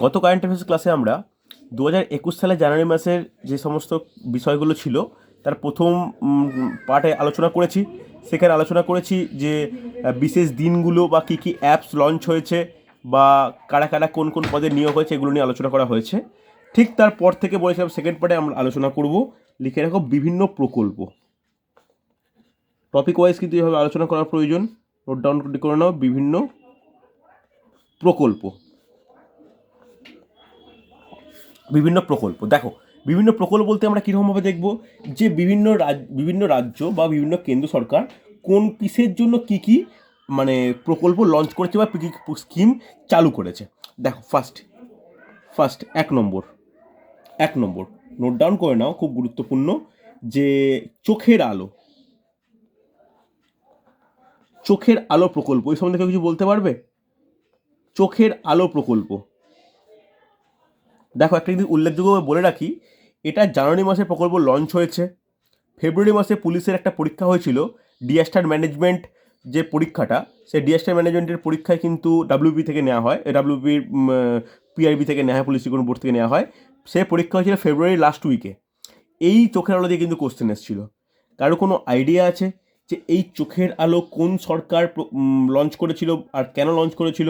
গত current affairs ক্লাসে আমরা 2021 সালের জানুয়ারি মাসের যে সমস্ত বিষয়গুলো ছিল তার প্রথম পার্টে আলোচনা করেছি। সেখানে আলোচনা করেছি যে বিশেষ দিনগুলো বা কী কী অ্যাপস লঞ্চ হয়েছে বা কারা কারা কোন কোন পদে নিয়োগ হয়েছে এগুলো নিয়ে আলোচনা করা হয়েছে। ঠিক তারপর থেকে বলেছিলাম সেকেন্ড পার্টে আমরা আলোচনা করব, লিখে রাখো বিভিন্ন প্রকল্প। টপিক ওয়াইজ কিন্তু এভাবে আলোচনা করার প্রয়োজন, নোট ডাউন করে নাও। বিভিন্ন প্রকল্প, বিভিন্ন প্রকল্প দেখো, বিভিন্ন প্রকল্প বলতে আমরা কীরকমভাবে দেখব যে বিভিন্ন রাজ্য বা বিভিন্ন কেন্দ্র সরকার কোন কিসের জন্য কী কী মানে প্রকল্প লঞ্চ করেছে বা কী কী স্কিম চালু করেছে। দেখো ফার্স্ট এক নম্বর নোট ডাউন করে নাও, খুব গুরুত্বপূর্ণ, যে চোখের আলো প্রকল্প। এই সম্বন্ধে কেউ কিছু বলতে পারবে? চোখের আলো প্রকল্প দেখো, একটা কিন্তু উল্লেখযোগ্য বলে রাখি, এটা জানুয়ারি মাসে প্রকল্প লঞ্চ হয়েছে। ফেব্রুয়ারি মাসে পুলিশের একটা পরীক্ষা হয়েছিল, ডিজাস্টার ম্যানেজমেন্ট যে পরীক্ষাটা, সেই ডিজাস্টার ম্যানেজমেন্টের পরীক্ষায় কিন্তু ডাব্লিউবি থেকে নেওয়া হয়, ডাব্লিউবির পিআরবি থেকে নেওয়া হয়, পুলিশ রিক্রুটমেন্ট বোর্ড থেকে নেওয়া হয়। সে পরীক্ষা হয়েছিল ফেব্রুয়ারি লাস্ট উইকে। এই চোখের আলো দিয়ে কিন্তু কোশ্চেন এসেছিল। কারো কোনো আইডিয়া আছে যে এই চোখের আলো কোন সরকার লঞ্চ করেছিল আর কেন লঞ্চ করেছিল?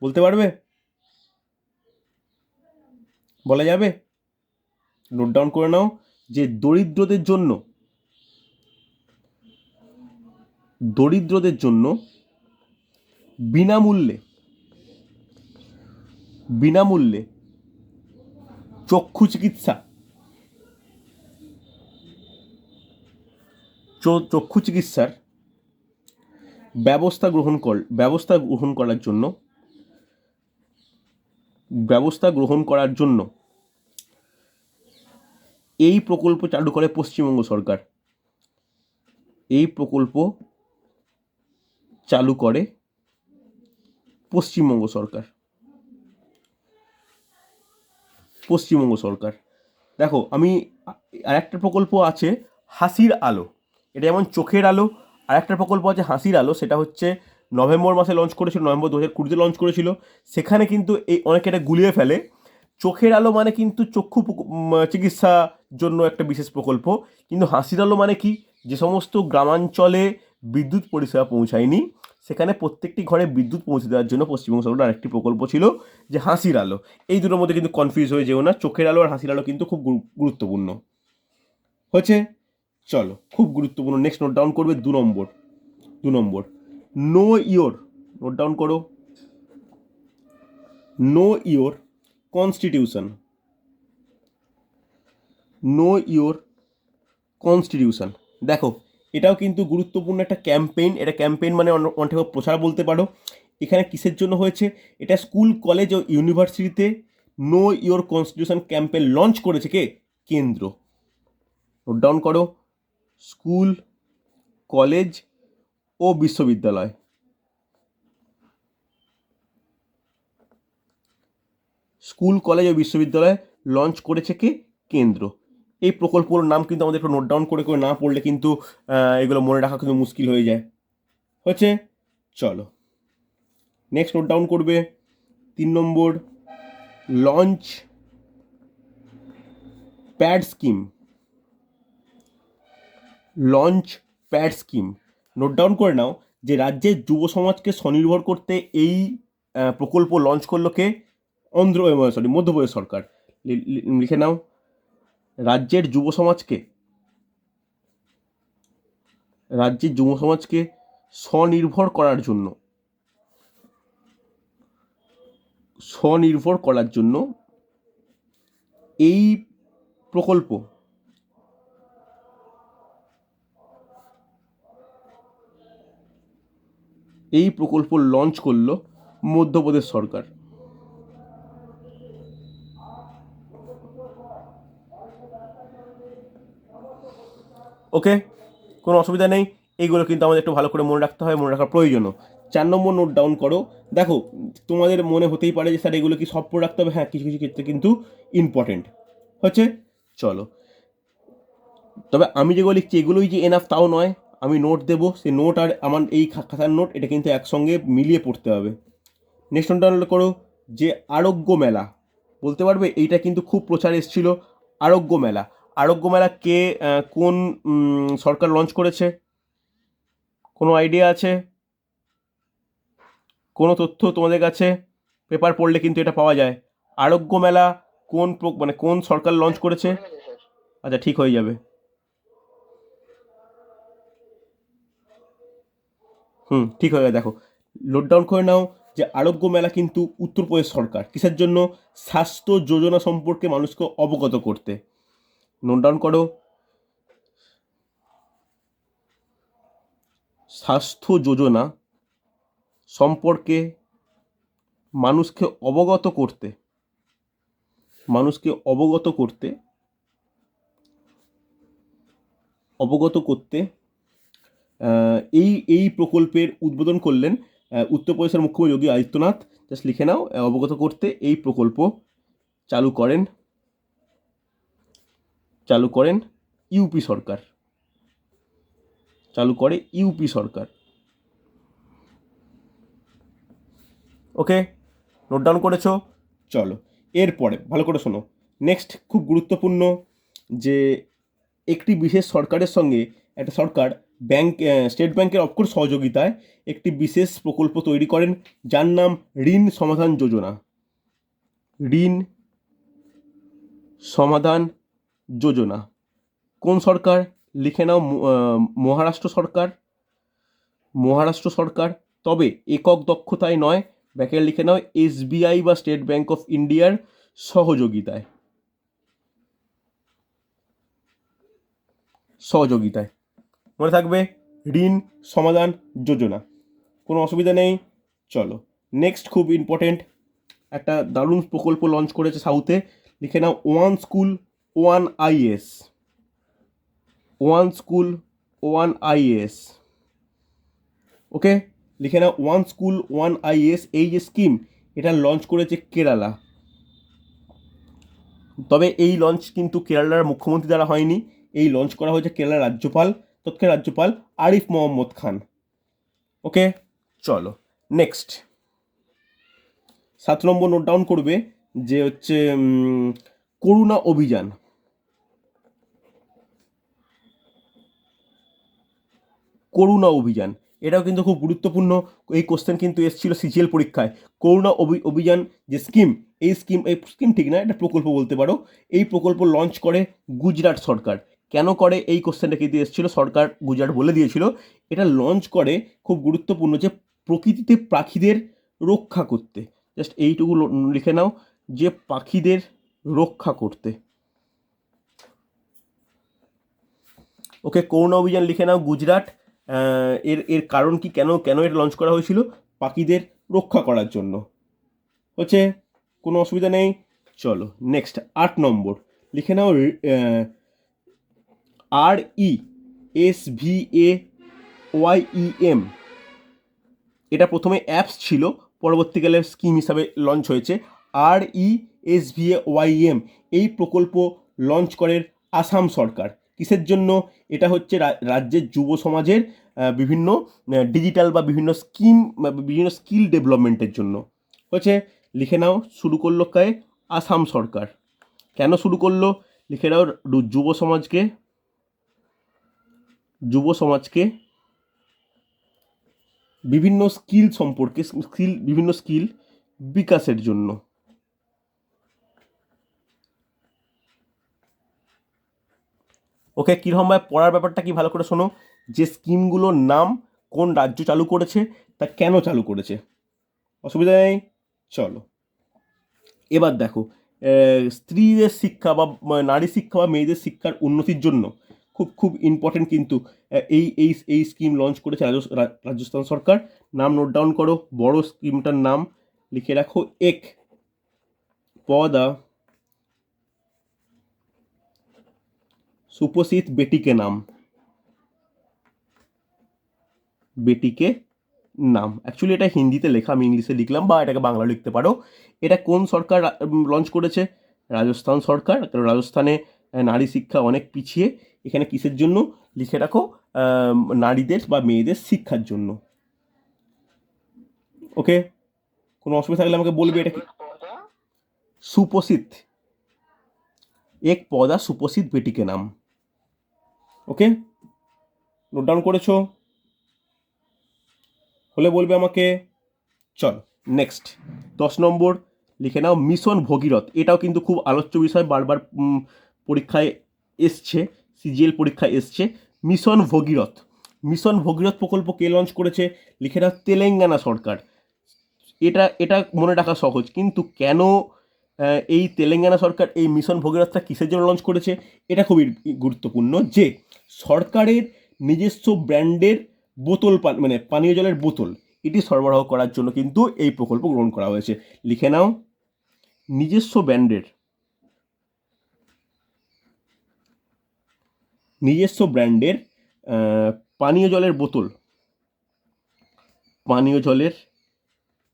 বলতে পারবে? বলা যাবে? নোট ডাউন করে নাও যে দরিদ্রদের জন্য বিনামূল্যে চক্ষু চিকিৎসার ব্যবস্থা গ্রহণ করার জন্য এই প্রকল্প চালু করে পশ্চিমবঙ্গ সরকার। দেখো, আমি আরেকটা প্রকল্প আছে হাসির আলো। এটা যেমন চোখের আলো, আরেকটা প্রকল্প আছে হাসির আলো, সেটা হচ্ছে নভেম্বর মাসে লঞ্চ করেছিল, নভেম্বর 2020 লঞ্চ করেছিল। সেখানে কিন্তু অনেকে এটা গুলিয়ে ফেলে। চোখের আলো মানে কিন্তু চক্ষু চিকিৎসা জন্য একটা বিশেষ প্রকল্প, কিন্তু হাসির আলো মানে কি, যে সমস্ত গ্রামাঞ্চলে বিদ্যুৎ পরিষেবা পৌঁছায়নি সেখানে প্রত্যেকটি ঘরে বিদ্যুৎ পৌঁছে দেওয়ার জন্য পশ্চিমবঙ্গ সরকারের আরেকটি প্রকল্প ছিল যে হাসির আলো। এই দুটোর মধ্যে কিন্তু কনফিউজ হয়ে যেও না, চোখের আলো আর হাসির আলো কিন্তু খুব গুরুত্বপূর্ণ হচ্ছে। চলো, খুব গুরুত্বপূর্ণ। নেক্সট নোট ডাউন করবে 2 নম্বর নো ইয়োর, নোট ডাউন করো, নো ইয়োর কনস্টিটিউশন। দেখো, এটাও কিন্তু গুরুত্বপূর্ণ একটা ক্যাম্পেইন। এটা ক্যাম্পেইন মানে অনেক প্রচার বলতে পারো। এখানে কিসের জন্য হয়েছে? এটা স্কুল, কলেজ ও ইউনিভার্সিটিতে know your constitution campaign launch করেছে কে? কেন্দ্র। নোট ডাউন করো, স্কুল, কলেজ ও বিশ্ববিদ্যালয়। লঞ্চ করেছে কে? কেন্দ্র। এই প্রকল্পগুলোর নাম কিন্তু আমাদের একটু নোট ডাউন করে না পড়লে কিন্তু এগুলো মনে রাখা কিন্তু মুশকিল হয়ে যায়। হচ্ছে, চলো নেক্সট নোট ডাউন করবে 3 নম্বর launch pad scheme. Note down করে নাও যে রাজ্যের যুব সমাজকে স্বনির্ভর করতে এই প্রকল্প লঞ্চ করলো কে? মধ্যপ্রদেশ সরকার। লিখে নাও, রাজ্যের যুব সমাজকে স্বনির্ভর করার জন্য এই প্রকল্প লঞ্চ করলো মধ্যপ্রদেশ সরকার। ওকে, কোনো অসুবিধা নেই। এইগুলো কিন্তু আমাদের একটু ভালো করে মনে রাখতে হয়, মনে রাখার প্রয়োজনও। 4 নম্বর নোট ডাউন করো। দেখো, তোমাদের মনে হতেই পারে যে স্যার এগুলো কি সব পড়ে রাখতে হবে? হ্যাঁ, কিছু কিছু ক্ষেত্রে কিন্তু ইম্পর্টেন্ট হচ্ছে। চলো, তবে আমি যেগুলো লিখছি এগুলোই যে এনাফ তাও নয়, আমি নোট দেবো, সেই নোট আর আমার এই খাতার নোট এটা কিন্তু একসঙ্গে মিলিয়ে পড়তে হবে। নেক্সট নোট ডাউন করো যে আরোগ্য মেলা, বলতে পারবে? এইটা কিন্তু খুব প্রচার এসেছিল, আরোগ্য মেলা। আরোগ্য মেলা কে কোন সরকার লঞ্চ করেছে? কোনো আইডিয়া আছে? কোনো তথ্য তোমাদের কাছে? পেপার পড়লে কিন্তু এটা পাওয়া যায়। আরোগ্য মেলা কোন মানে কোন সরকার লঞ্চ করেছে? আচ্ছা, ঠিক হয়ে যাবে। ঠিক হয়ে গেছে। দেখো, নোট ডাউন করে নাও যে আরোগ্য মেলা কিন্তু উত্তরপ্রদেশ সরকার। কিসের জন্য? স্বাস্থ্য যোজনা সম্পর্কে মানুষকে অবগত করতে। নোট ডাউন করো, স্বাস্থ্য যোজনা সম্পর্কে মানুষকে অবগত করতে, মানুষকে অবগত করতে, অবগত করতে এই প্রকল্পের উদ্বোধন করলেন উত্তরপ্রদেশের মুখ্যমন্ত্রী যোগী আদিত্যনাথ। জাস্ট লিখে নাও, অবগত করতে এই প্রকল্প চালু করেন ইউপি সরকার, চালু করে ইউপি সরকার। ওকে, নোট ডাউন করেছো? চলো এরপরে ভালো করে শোনো। নেক্সট খুব গুরুত্বপূর্ণ যে একটি বিশেষ সরকারের সঙ্গে একটা সরকার ব্যাংক, স্টেট ব্যাংকের অফকোর্স সহযোগিতায় একটি বিশেষ প্রকল্প তৈরি করেন যার নাম ঋণ সমাধান যোজনা। ঋণ সমাধান যোজনা কোন সরকার? লিখে নাও, মহারাষ্ট্র সরকার, মহারাষ্ট্র সরকার। তবে একক দক্ষতায় নয়, ব্যাকে লিখে নাও এসবিআই বা স্টেট ব্যাংক অফ ইন্ডিয়ার সহযোগিতায়, সহযোগিতায়। মনে থাকবে, ঋণ সমাধান যোজনা। কোনো অসুবিধা নেই। চলো নেক্সট, খুব ইম্পর্টেন্ট একটা দারুণ প্রকল্প লঞ্চ করেছে সাউথে। লিখে নাও one school one IS, one school one IS. Okay, লিখে নাও ওয়ান স্কুল ওয়ান আইএস। এই যে স্কিম, এটা লঞ্চ করেছে কেরালা। তবে এই লঞ্চ কিন্তু কেরালার মুখ্যমন্ত্রী দ্বারা হয়নি, এই লঞ্চ করা হয়েছে কেরালার রাজ্যপাল, তৎকালীন রাজ্যপাল আরিফ মোহাম্মদ খান। ওকে, চলো নেক্সট 7 নম্বর নোট ডাউন করবে যে হচ্ছে করুণা অভিযান। করুণা অভিযান এটাও কিন্তু খুব গুরুত্বপূর্ণ। এই কোশ্চেন কিন্তু এসেছিল সিজিএল পরীক্ষায়। করুণা অভিযান যে স্কিম, এই স্কিম ঠিক না, এটা প্রকল্প বলতে পারো। এই প্রকল্প লঞ্চ করে গুজরাট সরকার। কেন করে? এই কোশ্চেনটা কিন্তু এসেছিল, সরকার গুজরাট বলে দিয়েছিল। এটা লঞ্চ করে, খুব গুরুত্বপূর্ণ, যে প্রকৃতিতে পাখিদের রক্ষা করতে। জাস্ট এইটুকু লিখে নাও, যে পাখিদের রক্ষা করতে। ওকে, করুণা অভিযান লিখে নাও, গুজরাট। এর এর কারণ কি, কেন কেন এটা লঞ্চ করা হয়েছিল? পাখিদের রক্ষা করার জন্য। হচ্ছে, কোনো অসুবিধা নেই। চলো নেক্সট 8 নম্বর লিখে নাও, RESVAYEM। এটা প্রথমে অ্যাপস ছিল, পরবর্তীকালে স্কিম হিসাবে লঞ্চ হয়েছে। RESVAYEM এই প্রকল্প লঞ্চ করেন আসাম সরকার। কিসের জন্য? এটা হচ্ছে রাজ্যের যুব সমাজের বিভিন্ন ডিজিটাল বা বিভিন্ন স্কিম বা বিভিন্ন স্কিল ডেভেলপমেন্টের জন্য। হচ্ছে, লিখে নাও, শুরু করলো কে? আসাম সরকার। কেন শুরু করলো? লিখে নাও, যুব সমাজকে বিভিন্ন স্কিল সম্পর্কে, বিভিন্ন স্কিল বিকাশের জন্য। ওকে, কীরকমভাবে পড়ার ব্যাপারটা কি ভালো করে শোনো, যে স্কিমগুলোর নাম, কোন রাজ্য চালু করেছে, তা কেন চালু করেছে। অসুবিধা নেই। চলো এবার দেখো, স্ত্রীদের শিক্ষা বা নারী শিক্ষা বা মেয়েদের শিক্ষার উন্নতির জন্য খুব খুব ইম্পর্টেন্ট কিন্তু এই এই এই স্কিম লঞ্চ করেছে রাজস্থান সরকার। নাম নোট ডাউন করো, বড় স্কিমটার নাম লিখে রাখো, এক পদা সুপোষিত বেটিকে নাম। বেটিকে নাম, অ্যাকচুয়ালি এটা হিন্দিতে লেখা, আমি ইংলিশে লিখলাম, বা এটাকে বাংলা লিখতে পারো। এটা কোন সরকার লঞ্চ করেছে? রাজস্থান সরকার। কারণ রাজস্থানে নারী শিক্ষা অনেক পিছিয়ে। এখানে কিসের জন্য? লিখে রাখো, নারীদের বা মেয়েদের শিক্ষার জন্য। ওকে, কোনো অসুবিধা থাকলে আমাকে বলবে। এটা কি সুপোষিত, এক পদা সুপোষিত বেটি কে নাম। ওকে, নোট ডাউন করেছো? হলে বলবে আমাকে। চল নেক্সট 10 নম্বর লিখে নাও মিশন ভগীরথ। এটাও কিন্তু খুব আলোচ্য বিষয়, বারবার পরীক্ষায় এসছে, সিজিএল পরীক্ষায় এসছে। মিশন ভগীরথ, মিশন ভগীরথ প্রকল্প কে লঞ্চ করেছে? লিখে নাও তেলেঙ্গানা সরকার। এটা এটা মনে রাখা সহজ, কিন্তু কেন এই তেলেঙ্গানা সরকার এই মিশন ভগীরথটা কিসের জন্য লঞ্চ করেছে? এটা খুবই গুরুত্বপূর্ণ, যে সরকারের নিজস্ব ব্র্যান্ডের বোতল মানে পানীয় জলের বোতল এটি সরবরাহ করার জন্য কিন্তু এই প্রকল্প গ্রহণ করা হয়েছে। লিখে নাও নিজস্ব ব্র্যান্ডের পানীয় জলের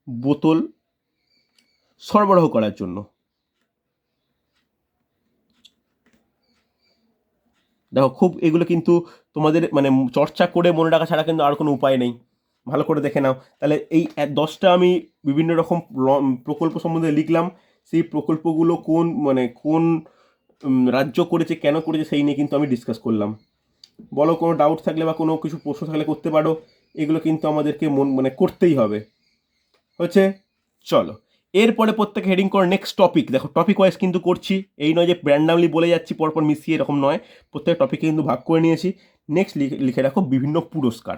বোতল সরবরাহ করার জন্য। দেখো খুব এগুলো কিন্তু তোমাদের মানে চর্চা করে মনে রাখা ছাড়া কিন্তু আর কোনো উপায় নেই। ভালো করে দেখে নাও। তাহলে এই 10টা আমি বিভিন্ন রকম প্রকল্প সম্বন্ধে লিখলাম। সেই প্রকল্পগুলো কোন রাজ্য করেছে, কেন করেছে, সেই নিয়ে কিন্তু আমি ডিসকাস করলাম। বলো, কোনো ডাউট থাকলে বা কোনো কিছু প্রশ্ন থাকলে করতে পারো। এগুলো কিন্তু আমাদেরকে করতেই হবে। হচ্ছে, চলো এরপরে প্রত্যেকে হেডিং করো নেক্সট টপিক। দেখো টপিক ওয়াইজ কিন্তু করছি, এই নয় যে র্যান্ডামলি বলে যাচ্ছি পরপর মিশিয়ে, এরকম নয়। প্রত্যেক টপিকে কিন্তু ভাগ করে নিয়েছি। নেক্সট লিখে রাখো বিভিন্ন পুরস্কার।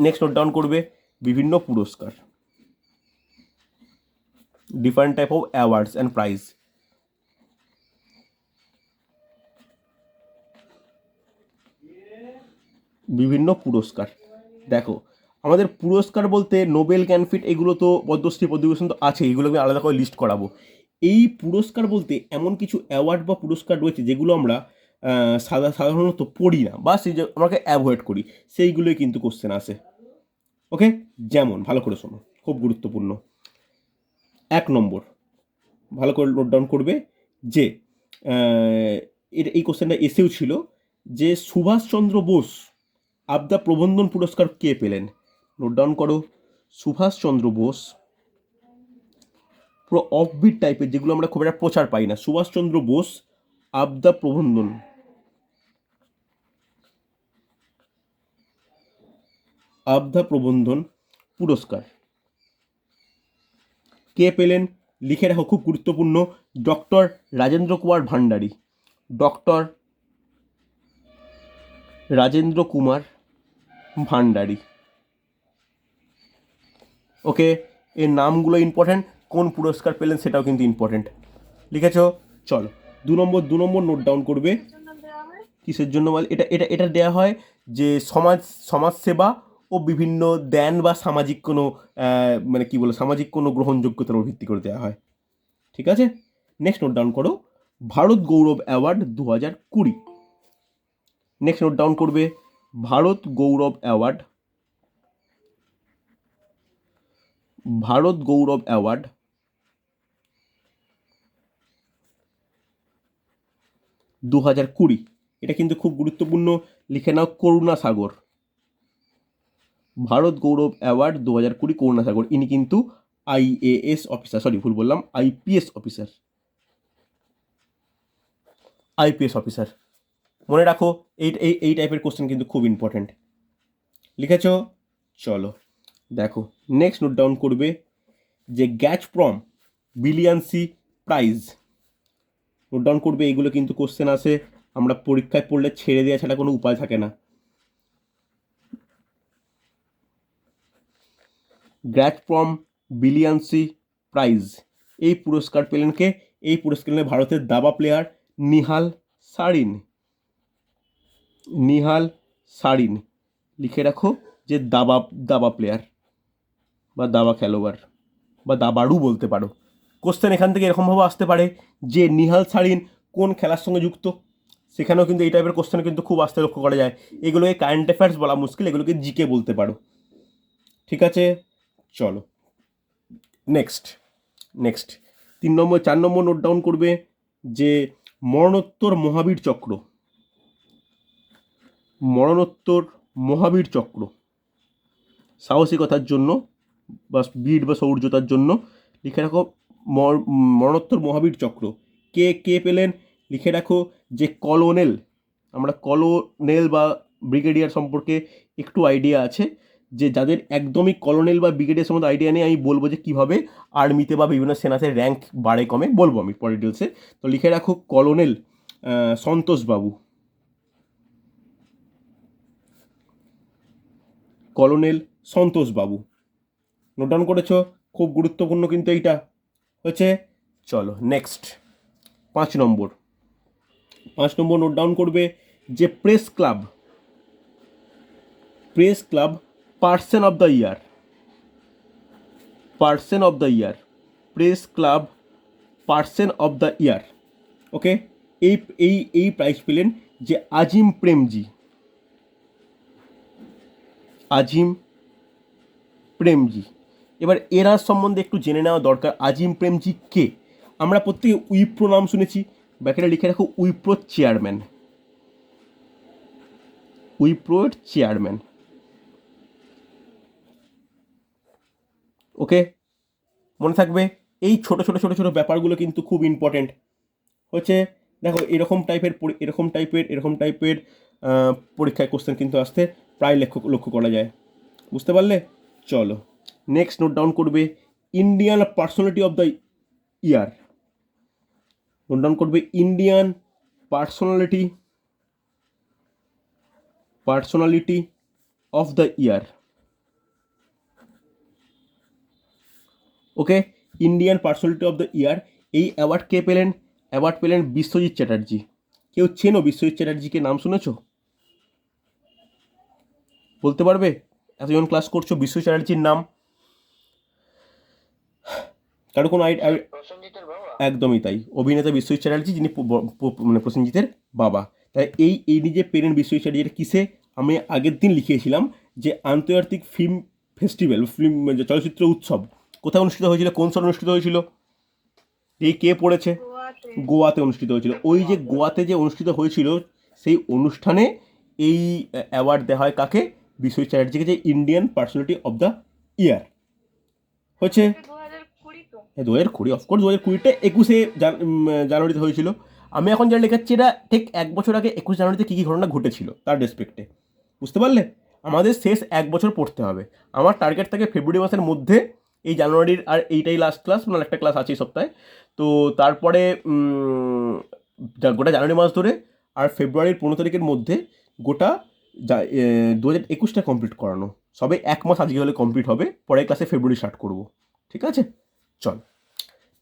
নেক্সট নোট ডাউন করবে বিভিন্ন পুরস্কার, different type of awards and prize. বিভিন্ন পুরস্কার, দেখো আমাদের পুরস্কার বলতে নোবেল, জ্ঞানপীঠ, এগুলো তো পদ্মশ্রী, পদ্মভূষণ তো আছে, এগুলো আমি আলাদা করে লিস্ট করাবো। এই পুরস্কার বলতে এমন কিছু অ্যাওয়ার্ড বা পুরস্কার রয়েছে যেগুলো আমরা সাধারণত পড়ি না, বা সেই যে আমাকে অ্যাভয়েড করি, সেইগুলোই কিন্তু কোশ্চেন আসে। ওকে, যেমন ভালো করে শোনো, খুব গুরুত্বপূর্ণ। 1 নম্বর, ভালো করে নোট ডাউন করবে, যে এই কোশ্চেনটা এসেও ছিল, যে সুভাষচন্দ্র বোস আবদা প্রবন্ধন পুরস্কার কে পেলেন? নোট ডাউন করো, সুভাষচন্দ্র বোস, পুরো অফবিট টাইপের, যেগুলো আমরা খুব একটা প্রচার পাই না। সুভাষচন্দ্র বোস আবদা প্রবন্ধন পুরস্কার কে পেলেন? লিখে রাখো, খুব গুরুত্বপূর্ণ, ডক্টর রাজেন্দ্র কুমার ভান্ডারী। ডক্টর রাজেন্দ্র কুমার ভান্ডারী। ওকে, এর নামগুলো ইম্পর্ট্যান্ট, কোন পুরস্কার পেলেন সেটাও কিন্তু ইম্পর্ট্যান্ট। লিখেছ? চলো 2 নম্বর নোট ডাউন করবে। কিসের জন্য বল? এটা দেওয়া হয় যে সমাজসেবা ও বিভিন্ন দান বা সামাজিক কোনো সামাজিক কোনো গ্রহণযোগ্যতার উপর ভিত্তি করে দেওয়া হয়। ঠিক আছে, নেক্সট নোট ডাউন করো, ভারত গৌরব অ্যাওয়ার্ড 2020। নেক্সট নোট ডাউন করবে, ভারত গৌরব অ্যাওয়ার্ড 2020। এটা কিন্তু খুব গুরুত্বপূর্ণ, লিখে নাও করুণা সাগর। ভারত গৌরব অ্যাওয়ার্ড 2020 করুণা সাগর, ইনি কিন্তু আইএএস অফিসার, সরি ভুল বললাম, আইপিএস অফিসার। মনে রাখো, এই টাইপের কোশ্চেন কিন্তু খুব ইম্পর্টেন্ট। লিখেছ? চলো দেখো, নেক্সট নোট ডাউন করবে, যে গ্যাজপ্রম বিলিয়ন্সি প্রাইজ। নোট ডাউন করবে, এইগুলো কিন্তু কোশ্চেন আসে, আমরা পরীক্ষায় পড়লে ছেড়ে দেওয়া ছাড়া কোনো উপায় থাকে না। গ্যাজপ্রম বিলিয়ন্সি প্রাইজ, এই পুরস্কার পেলেন কে? এই পুরস্কার পেলেন ভারতের দাবা প্লেয়ার নিহাল সারিন। লিখে রাখো, যে দাবা প্লেয়ার বা দাবা খেলোয়াড় বা দাবাড়ু বলতে পারো। কোশ্চেন এখান থেকে এরকমভাবে আসতে পারে, যে নিহাল সারিন কোন খেলার সঙ্গে যুক্ত, সেখানেও কিন্তু এই টাইপের কোশ্চেন কিন্তু খুব আসতে লক্ষ্য করা যায়। এগুলোকে কারেন্ট অ্যাফেয়ার্স বলা মুশকিল, এগুলোকে জিকে বলতে পারো। ঠিক আছে, চলো নেক্সট 4 নম্বর নোট ডাউন করবে, যে মরণোত্তর মহাবীর চক্র মহাবীর চক্র, সাহসিকতার জন্য বা বীর বা শৌর্যতার জন্য। লিখে রাখো মরণোত্তর মহাবীর চক্র। কে কে পেলেন? লিখে রাখো যে কলোনেল, আমরা কলোনেল বা ব্রিগেডিয়ার সম্পর্কে একটু আইডিয়া আছে, যে যাদের একদমই কলোনেল বা ব্রিগেডিয়ার সম্বন্ধে আইডিয়া নেই, আমি বলবো যে কীভাবে আর্মিতে বা বিভিন্ন সেনাতে র্যাঙ্ক বাড়ে কমে, বলবো আমি পরে ডিটেলসে। তো লিখে রাখো কলোনেল সন্তোষবাবু, কলোনেল সন্তোষবাবু। নোট ডাউন করেছো? খুব গুরুত্বপূর্ণ কিন্তু এইটা হচ্ছে। চলো নেক্সট 5 নম্বর। 5 নম্বর নোট ডাউন করবে যে press club person of the year, person of the year, press club person of the year. Okay, এই এই এই প্রাইজ পেলেন যে আজিম প্রেমজি, আজিম প্রেমজি। এবার এরা সম্বন্ধে একটু জেনে নেওয়া দরকার। আজিম প্রেমজি কে? আমরা প্রত্যেকে উইপ্রো নাম শুনেছি, ব্যাকেটে লিখে রাখো উইপ্রোর চেয়ারম্যান, উইপ্রোর চেয়ারম্যান। ওকে, মনে থাকবে এই ছোট ছোট ছোট ছোট ব্যাপারগুলো কিন্তু খুব ইম্পর্টেন্ট হচ্ছে। দেখো এরকম টাইপের পরীক্ষায় কোশ্চেন কিন্তু আসতে প্রায় লক্ষ্য করা যায়, বুঝতে পারলে? চলো নেক্সট নোট ডাউন করবে Indian personality of the year. Note down করবে Indian personality of the year. Okay, Indian personality of the year, এই অ্যাওয়ার্ড কে পেলেন? অ্যাওয়ার্ড পেলেন বিশ্বজিৎ চ্যাটার্জি। কেউ চেনো বিশ্বজিৎ চ্যাটার্জিকে? নাম শুনেছো? বলতে পারবে? এতজন ক্লাস করছো, বিশ্বজিৎ চ্যাটার্জির নাম কারো কোনো একদমই তাই, অভিনেতা বিশ্বজিৎ চ্যাটার্জি, যিনি মানে প্রসেনজিতের বাবা। তাই এই নিজে পেরেন বিশ্বজিৎ চ্যাটার্জি কিসে? আমি আগের দিন লিখিয়েছিলাম যে আন্তর্জাতিক ফিল্ম ফেস্টিভ্যাল, ফিল্ম চলচ্চিত্র উৎসব কোথায় অনুষ্ঠিত হয়েছিল, কোন শহরে অনুষ্ঠিত হয়েছিল? এই কে পড়েছে? গোয়াতে অনুষ্ঠিত হয়েছিল। ওই যে গোয়াতে যে অনুষ্ঠিত হয়েছিল, সেই অনুষ্ঠানে এই অ্যাওয়ার্ড দেওয়া হয় কাকে? বিশ্বজিৎ চ্যাটার্জিকে, যে ইন্ডিয়ান পার্সোনালিটি অফ দ্য ইয়ার হচ্ছে 2020। অফকোর্স 2020টা 21শে জানুয়ারিতে হয়েছিল। আমি এখন যা লেখাচ্ছি এটা ঠিক 1 বছর আগে 21 জানুয়ারিতে কী কী ঘটনা ঘটেছিল তার রেসপেক্টে, বুঝতে পারলে? আমাদের শেষ 1 বছর পড়তে হবে। আমার টার্গেট থাকে ফেব্রুয়ারি মাসের মধ্যে, এই জানুয়ারির আর এইটাই লাস্ট ক্লাস, মানে একটা ক্লাস আছে এই সপ্তাহে। তো তারপরে গোটা জানুয়ারি মাস ধরে আর ফেব্রুয়ারির 15 তারিখের মধ্যে গোটা 2021টা কমপ্লিট করানো। সবে 1 মাস আজকে হলে কমপ্লিট হবে, পরের ক্লাসে ফেব্রুয়ারি স্টার্ট করব, ঠিক আছে? চল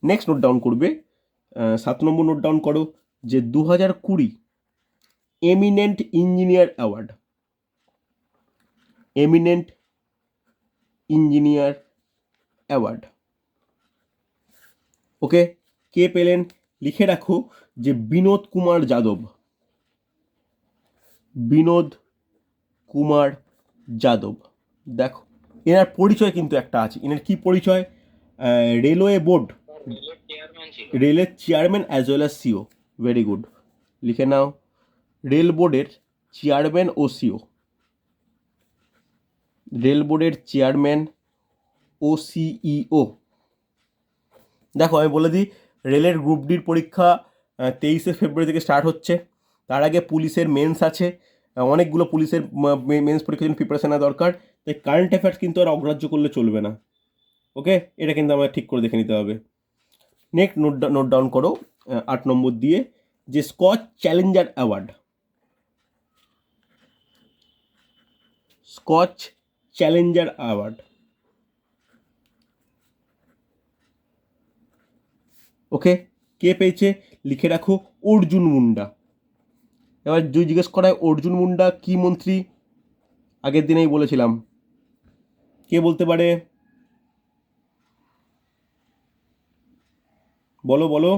নেক্সট নোট ডাউন করবে 7 নম্বর নোট ডাউন করো যে 2020 eminent engineer award, eminent engineer award. Okay, কে পেলেন? লিখে রাখো যে বিনোদ কুমার যাদব, বিনোদ কুমার যাদব। দেখো এনার পরিচয় কিন্তু একটা আছে। এনার কি পরিচয়? রেলওয়ে বোর্ড, রেলের chairman as well as CEO. Very good, লিখে নাও রেল বোর্ডের চেয়ারম্যান ও সিও, রেল বোর্ডের চেয়ারম্যান ও সিইও। দেখো আমি বলে দিই, রেলের গ্রুপ ডির পরীক্ষা 23শে ফেব্রুয়ারি থেকে স্টার্ট হচ্ছে। তার আগে পুলিশের মেন্স আছে, অনেকগুলো পুলিশের মেন্স পরীক্ষার জন্য প্রিপারেশন নেওয়া দরকার। তাই কারেন্ট অ্যাফেয়ার্স কিন্তু আর অগ্রাহ্য করলে চলবে না। ওকে, এটা কিন্তু আমায় ঠিক করে দেখে নিতে হবে। নেক্সট নোট ডাউন করো 8 নম্বর দিয়ে যে Skoch challenger award, Skoch challenger award. Okay, কে পেয়েছে? লিখে রাখো অর্জুন মুন্ডা। এবার যদি জিজ্ঞেস করা হয় অর্জুন মুন্ডা কি মন্ত্রী, আগের দিনেই বলেছিলাম, কে বলতে পারে? বলো বলো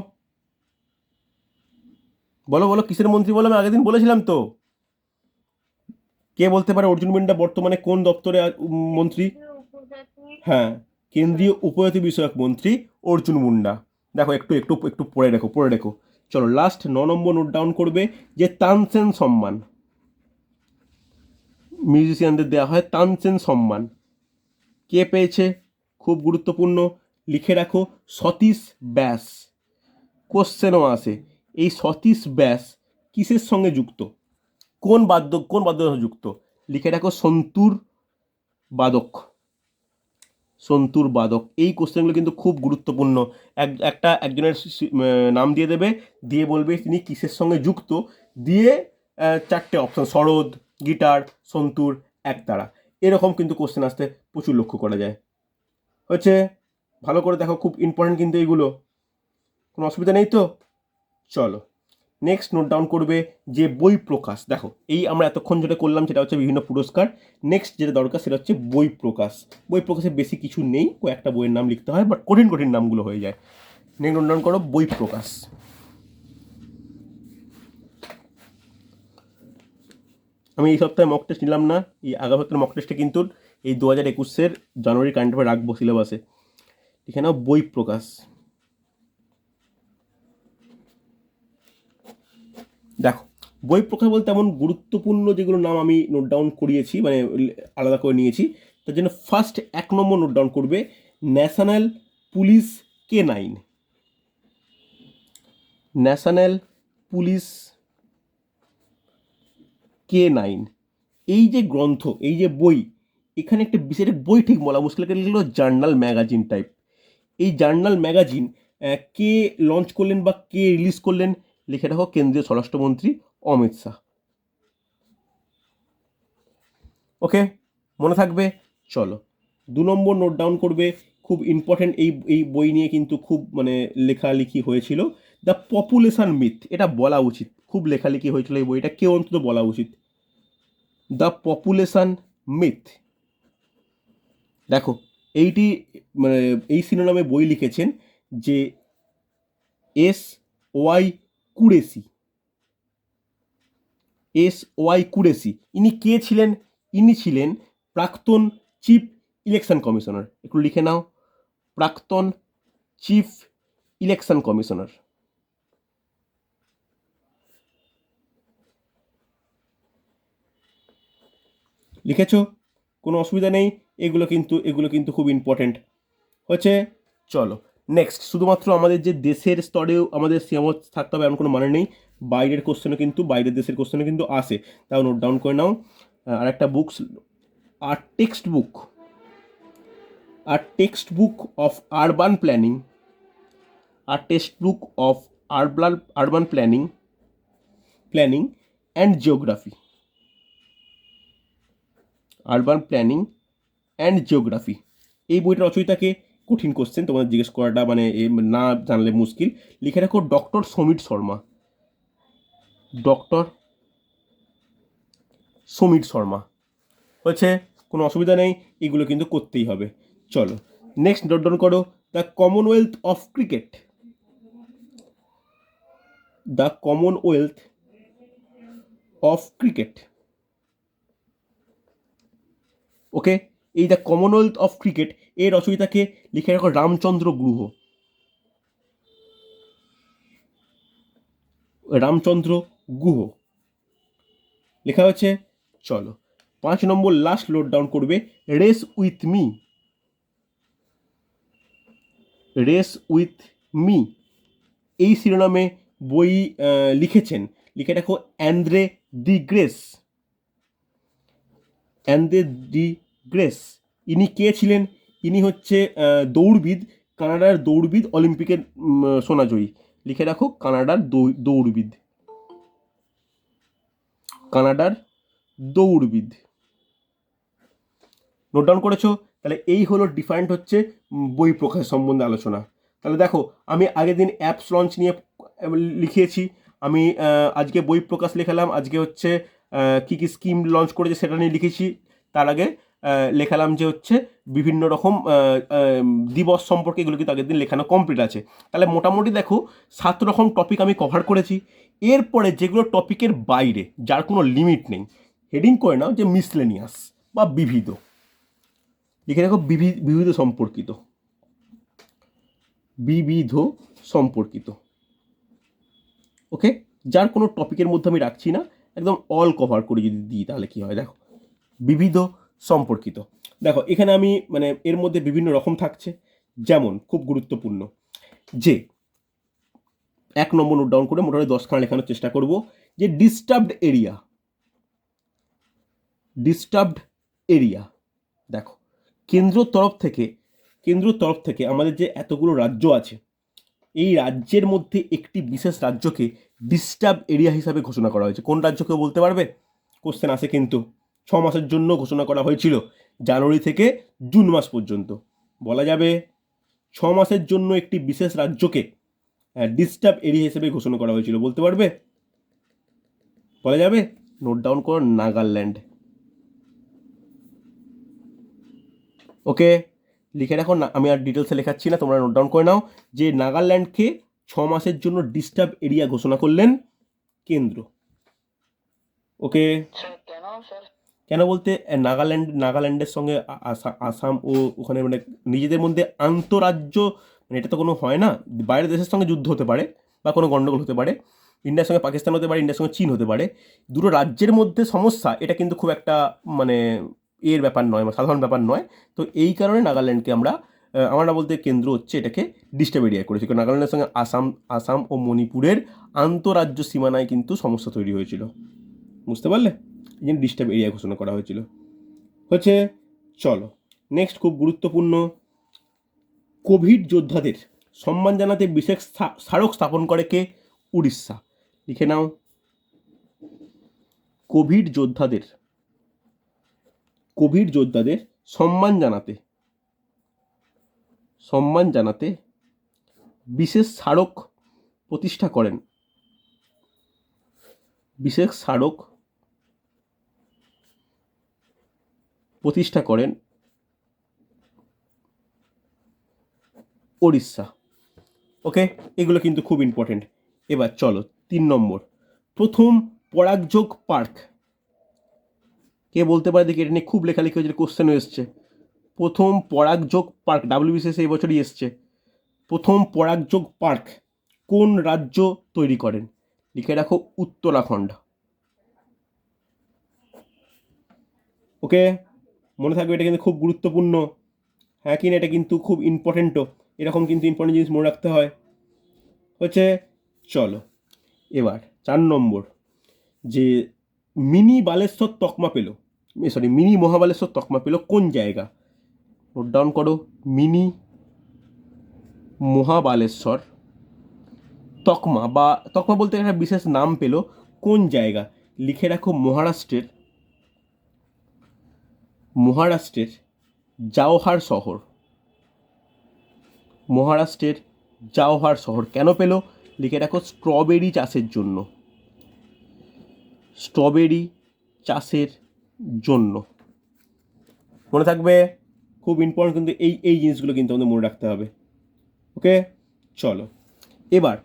বলো বলো, কিসের মন্ত্রী বলো? আমি আগের দিন বলেছিলাম তো। কে বলতে পারে অর্জুন মুন্ডা বর্তমানে কোন দপ্তরে মন্ত্রী? হ্যাঁ, কেন্দ্রীয় উপজাতি বিষয়ক মন্ত্রী অর্জুন মুন্ডা। দেখো একটু একটু একটু পড়ে রেখো। চলো লাস্ট 9 নম্বর নোট ডাউন করবে যে তানসেন সম্মান, মিউজিশিয়ানদের দেওয়া হয় তানসেন সম্মান। কে পেয়েছে? খুব গুরুত্বপূর্ণ, লিখে রাখো, সতীশ ব্যাস। কোশ্চেনও আসে, এই সতীশ ব্যাস কিসের সঙ্গে যুক্ত? কোন বাদ্যের সঙ্গে যুক্ত? লিখে রাখো, সন্তুর বাদক। সন্তুর বাদক। এই কোশ্চেনগুলো কিন্তু খুব গুরুত্বপূর্ণ। একজনের নাম দিয়ে দেবে, দিয়ে বলবে তিনি কিসের সঙ্গে যুক্ত, দিয়ে 4টে অপশন, সরোদ, গিটার, সন্তুর, একতারা। এরকম কিন্তু কোশ্চেন আসতে প্রচুর লক্ষ্য করা যায়। হচ্ছে, ভালো করে দেখো, খুব ইম্পর্টেন্ট কিন্তু এইগুলো। কোনো অসুবিধা নেই তো? চলো নেক্সট নোট ডাউন করবে যে বই প্রকাশ। দেখো, এই আমরা এতক্ষণ যেটা করলাম সেটা হচ্ছে বিভিন্ন পুরস্কার। নেক্সট যেটা দরকার সেটা হচ্ছে বই প্রকাশ। বই প্রকাশে বেশি কিছু নেই, কয়েকটা বইয়ের নাম লিখতে হয়, বাট কঠিন কঠিন নামগুলো হয়ে যায়। নেক্সট নোট ডাউন করো বই প্রকাশ। আমি এই সপ্তাহে মক টেস্ট নিলাম না, এই আগামী সপ্তাহের মক টেস্টে কিন্তু এই 2021-এর জানুয়ারি কারেন্ট অ্যাফেয়ার রাখবো সিলেবাসে। এখানে বই প্রকাশ। দেখো, বই প্রকাশ বলতে এমন গুরুত্বপূর্ণ যেগুলো নাম আমি নোট ডাউন করিয়েছি, মানে আলাদা করে নিয়েছি, তার জন্য ফার্স্ট 1 নম্বর নোট ডাউন করবে national police K9। National police K9, এই যে গ্রন্থ, এই যে বই, এখানে একটা বিশেষ বই ঠিক বলা মুশকিল, লিখলো জার্নাল ম্যাগাজিন টাইপ। এই জার্নাল ম্যাগাজিন কে লঞ্চ করলেন বা কে রিলিজ করলেন? লিখে রাখো, কেন্দ্রীয় স্বরাষ্ট্রমন্ত্রী অমিত শাহ। ওকে, মনে থাকবে? চলো 2 নম্বর নোট ডাউন করবে, খুব ইম্পর্টেন্ট। এই বই নিয়ে কিন্তু খুব মানে লেখালেখি হয়েছিল, দ্য পপুলেশন মিথ। এটা বলা উচিত, খুব লেখালেখি হয়েছিল এই বইটা, কেউ অন্তত বলা উচিত। The population myth. দেখো, এইটি মানে এই শিরোনামে বই লিখেছেন যে SY কুরেশি। SY কুরেশি, ইনি কে ছিলেন? ইনি ছিলেন প্রাক্তন চিফ ইলেকশন কমিশনার। একটু লিখে নাও, প্রাক্তন চিফ ইলেকশন কমিশনার। লিখেছো? কোনো অসুবিধা নেই, এগুলো কিন্তু খুব ইম্পর্টেন্ট হচ্ছে। চলো নেক্সট, শুধুমাত্র আমাদের যে দেশের স্তরেও আমাদের সীমাবদ্ধ থাকতে হবে এমন কোনো মানে নেই, বাইরের কোশ্চেনও কিন্তু, বাইরের দেশের কোশ্চেনও কিন্তু আসে, তাও নোট ডাউন করে নাও। আর একটা বুকস, আর text book of urban planning, urban planning and geography. Urban planning and geography, এই বইটার রচয়িতাকে? কঠিন কোশ্চেন, তোমাদের জিজ্ঞেস করাটা মানে না জানলে মুশকিল। লিখে রাখো, ডক্টর সমীর শর্মা। ডক্টর সমীর শর্মা হচ্ছে, কোনো অসুবিধা নেই, এগুলো কিন্তু করতেই হবে। চলো নেক্সট নোট ডাউন করো, the Commonwealth of cricket. The Commonwealth of cricket. Okay, এই দ্য কমনওয়েলথ অফ ক্রিকেট, এর রচয়িতাকে? লিখে রাখো, রামচন্দ্র গুহ। রামচন্দ্র গুহ লেখা হয়েছে। চলো 5 নম্বর লাস্ট নোট ডাউন করবে, race with me. Race with me, এই শিরোনামে বই লিখেছেন, লিখে রাখো, অ্যান্দ্রে দি গ্রেস। অ্যান্দ্রে দি গ্রেস, ইনি কে ছিলেন? ইনি হচ্ছে দৌড়বিদ, কানাডার দৌড়বিদ, অলিম্পিকের সোনাজয়ী। লিখে রাখো, কানাডার দৌড়বিদ। কানাডার দৌড়বিদ। নোট ডাউন করেছো? তাহলে এই হলো ডিফারেন্ট হচ্ছে বই প্রকাশ সম্বন্ধে আলোচনা। তাহলে দেখো, আমি আগের দিন অ্যাপস লঞ্চ নিয়ে লিখিয়েছি, আমি আজকে বই প্রকাশ লেখালাম, আজকে হচ্ছে কী কী স্কিম লঞ্চ করেছে সেটা নিয়ে লিখেছি। তার আগে লেখালাম যে হচ্ছে বিভিন্ন রকম দিবস সম্পর্কে, এগুলো কিন্তু আগের দিন লেখানো কমপ্লিট আছে। তাহলে মোটামুটি দেখো 7 রকম টপিক আমি কভার করেছি। এরপরে যেগুলো টপিকের বাইরে, যার কোনো লিমিট নেই, হেডিং করে নাও যে মিসলেনিয়াস বা বিবিধ। লিখে রাখো, বিবিধ সম্পর্কিত। বিবিধ সম্পর্কিত। ওকে, যার কোনো টপিকের মধ্যে আমি রাখছি না, একদম অল কভার করে যদি দিই তাহলে কি হয় দেখো, বিবিধ সম্পর্কিত। দেখো এখানে আমি মানে এর মধ্যে বিভিন্ন রকম থাকছে, যেমন খুব গুরুত্বপূর্ণ যে 1 নম্বর নোট ডাউন করে মোটামুটি 10খানা লেখানোর চেষ্টা করব, যে ডিস্টার্বড এরিয়া। দেখো কেন্দ্রর তরফ থেকে আমাদের যে এতগুলো রাজ্য আছে, এই রাজ্যের মধ্যে একটি বিশেষ রাজ্যকে ডিস্টার্ব এরিয়া হিসাবে ঘোষণা করা হয়েছে। কোন রাজ্য কেউ বলতে পারবে? কোশ্চেন আসে কিন্তু। 6 মাসের জন্য ঘোষণা করা হয়েছিল, জানুয়ারি থেকে জুন মাস পর্যন্ত। বলা যাবে 6 মাসের জন্য একটি বিশেষ রাজ্যকে ডিস্টার্ব এরিয়া হিসেবে ঘোষণা করা হয়েছিল, বলতে পারবে? বলা যাবে? নোট ডাউন করো, নাগাল্যান্ড। ওকে, লিখে রাখো না, আমি আর ডিটেলসে লেখাচ্ছি না, তোমরা নোট ডাউন করে নাও যে নাগাল্যান্ডকে 6 মাসের জন্য ডিস্টার্ব এরিয়া ঘোষণা করলেন কেন্দ্র। ওকে, কেন বলতে নাগাল্যান্ডের সঙ্গে আসাম ও ওখানে মানে নিজেদের মধ্যে আন্তরাজ্য, মানে এটা তো কোনো হয় না, বাইরের দেশের সঙ্গে যুদ্ধ হতে পারে বা কোনো গণ্ডগোল হতে পারে, ইন্ডিয়ার সঙ্গে পাকিস্তান হতে পারে, ইন্ডিয়ার সঙ্গে চীন হতে পারে, দুটো রাজ্যের মধ্যে সমস্যা, এটা কিন্তু খুব একটা মানে এর ব্যাপার নয়, সাধারণ ব্যাপার নয়। তো এই কারণে নাগাল্যান্ডকে আমরা বলতে কেন্দ্র হচ্ছে এটাকে ডিস্টার্ব এরিয়া করেছে, কারণ নাগাল্যান্ডের সঙ্গে আসাম ও মণিপুরের আন্তরাজ্য সীমানায় কিন্তু সমস্যা তৈরি হয়েছিল, বুঝতে পারলে? এই জন্য ডিস্টার্ব এরিয়া ঘোষণা করা হয়েছিল। হচ্ছে, চলো নেক্সট খুব গুরুত্বপূর্ণ, কোভিড যোদ্ধাদের সম্মান জানাতে বিশেষ স্মারক স্থাপন করে কে? উড়িষ্যা। লিখে নাও, কোভিড যোদ্ধাদের সম্মান জানাতে বিশেষ স্মারক প্রতিষ্ঠা করেন ওড়িশা। ওকে, এগুলো কিন্তু খুব ইম্পর্টেন্ট। এবার চলো 3 নম্বর, প্রথম পরাগযোগ পার্ক। কে বলতে পারে দেখি? এটা নিয়ে খুব লেখালেখি হয়েছে, কোশ্চেনও এসছে। প্রথম পরাগযোগ পার্ক, WBCS এই বছরই এসছে। প্রথম পরাগযোগ পার্ক কোন রাজ্য তৈরি করেন? লিখে রাখো, উত্তরাখণ্ড। ওকে, মনে থাকবে, এটা কিন্তু খুব গুরুত্বপূর্ণ। হ্যাঁ কি না, এটা কিন্তু খুব ইম্পর্টেন্টও, এরকম কিন্তু ইম্পর্টেন্ট জিনিস মনে রাখতে হয়। হচ্ছে, চলো এবার 4 নম্বর, যে মিনি মহাবালেশ্বর তকমা পেল কোন জায়গা? নোট ডাউন করো, মিনি মহাবালেশ্বর তকমা বলতে একটা বিশেষ নাম পেল কোন জায়গা? লিখে রাখো, মহারাষ্ট্রের জাওহার শহর। কেন পেল? লিখে রাখো, স্ট্রবেরি চাষের জন্য। মনে থাকবে, খুব ইম্পর্টেন্ট কিন্তু এই জিনিসগুলো কিন্তু আমাদের মনে রাখতে হবে। ওকে, চলো এবার,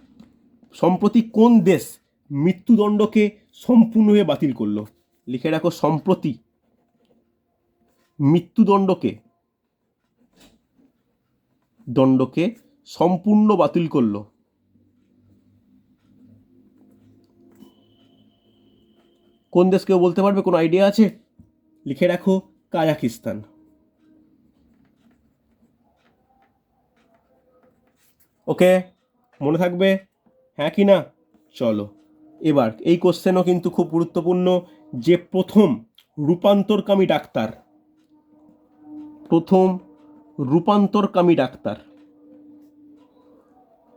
সম্প্রতি কোন দেশ মৃত্যুদণ্ডকে সম্পূর্ণভাবে বাতিল করলো? লিখে রাখো, সম্প্রতি মৃত্যুদণ্ডকে সম্পূর্ণ বাতিল করলো কোন দেশ? কেউ বলতে পারবে? কোনো আইডিয়া আছে? লিখে রাখো, কাজাকিস্তান। ওকে, মনে থাকবে? হ্যাঁ কি না? চলো এবার এই কোশ্চেনও কিন্তু খুব গুরুত্বপূর্ণ, যে প্রথম রূপান্তরকামী ডাক্তার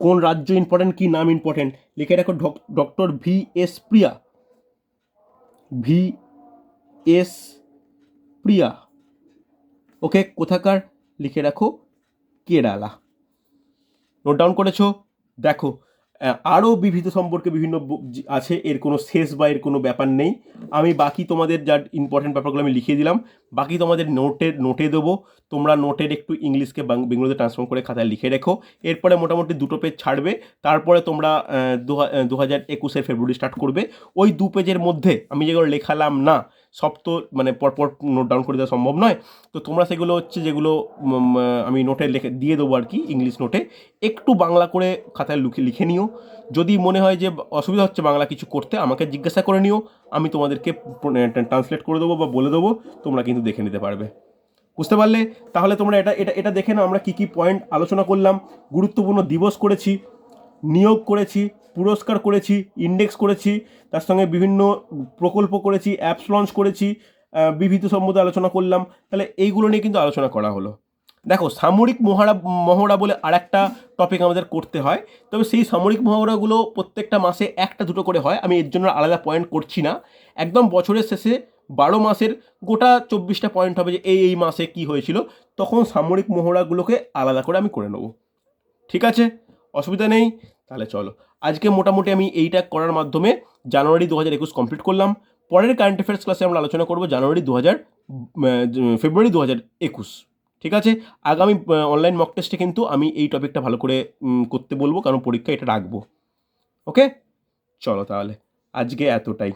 কোন রাজ্য ইম্পর্টেন্ট, কি নাম ইম্পর্টেন্ট? লিখে রাখো, ডক্টর VS প্রিয়া। ওকে, কোথাকার? লিখে রাখো, কেরালা। নোট ডাউন করেছো? দেখো আরও বিবিধ সম্পর্কে বিভিন্ন আছে, এর কোনো শেষ বা এর কোনো ব্যাপার নেই। আমি বাকি তোমাদের যা ইম্পর্টেন্ট ব্যাপারগুলো আমি লিখিয়ে দিলাম, বাকি তোমাদের নোটে দেবো। তোমরা নোটের একটু ইংলিশকে বেঙ্গলিতে ট্রান্সফর্ম করে খাতায় লিখে রেখো। এরপরে মোটামুটি 2 পেজ ছাড়বে, তারপরে তোমরা 2021 ফেব্রুয়ারি স্টার্ট করবে। ওই 2 পেজের মধ্যে আমি যেগুলো লেখালাম না, সব তো মানে পরপর নোট ডাউন করে দেওয়া সম্ভব নয়। তো তোমরা সেগুলো হচ্ছে যেগুলো আমি নোটে দিয়ে দেবো আর কি, ইংলিশ নোটে একটু বাংলা করে খাতায় লিখে নিও। যদি মনে হয় যে অসুবিধা হচ্ছে বাংলা কিছু করতে, আমাকে জিজ্ঞাসা করে নিও, আমি তোমাদেরকে ট্রান্সলেট করে দেবো বা বলে দেবো, তোমরা কিন্তু দেখে নিতে পারবে। বুঝতে পারলে? তাহলে তোমরা এটা এটা এটা দেখে নাও আমরা কী কী পয়েন্ট আলোচনা করলাম। গুরুত্বপূর্ণ দিবস করেছি, নিয়োগ করেছি, পুরস্কার করেছি, ইন্ডেক্স করেছি, তার সঙ্গে বিভিন্ন প্রকল্প করেছি, অ্যাপস লঞ্চ করেছি, বিবিধ সম্বন্ধে আলোচনা করলাম। তাহলে এইগুলো নিয়ে কিন্তু আলোচনা করা হলো। দেখো, সামরিক মহড়া বলে আর একটা টপিক আমাদের করতে হয়, তবে সেই সামরিক মহড়াগুলো প্রত্যেকটা মাসে একটা দুটো করে হয়। আমি এর জন্য আলাদা পয়েন্ট করছি না। একদম বছরের শেষে 12 মাসের গোটা 24টা পয়েন্ট হবে যে এই মাসে কি হয়েছিল, তখন সামরিক মহড়াগুলোকে আলাদা করে আমি করে নেব। ঠিক আছে, অসুবিধা নেই। তাহলে চলো, আজকে মোটামুটি আমি এইটা করার মাধ্যমে জানুয়ারি 2021 কমপ্লিট করলাম। পরের কারেন্ট অ্যাফেয়ার্স ক্লাসে আমরা আলোচনা করবো ফেব্রুয়ারি 2021। ঠিক আছে, আগামী অনলাইন মক টেস্টে কিন্তু আমি এই টপিকটা ভালো করে করতে বলবো, কারণ পরীক্ষা এটা রাখবো। ওকে, চলো তাহলে আজকে এতটাই।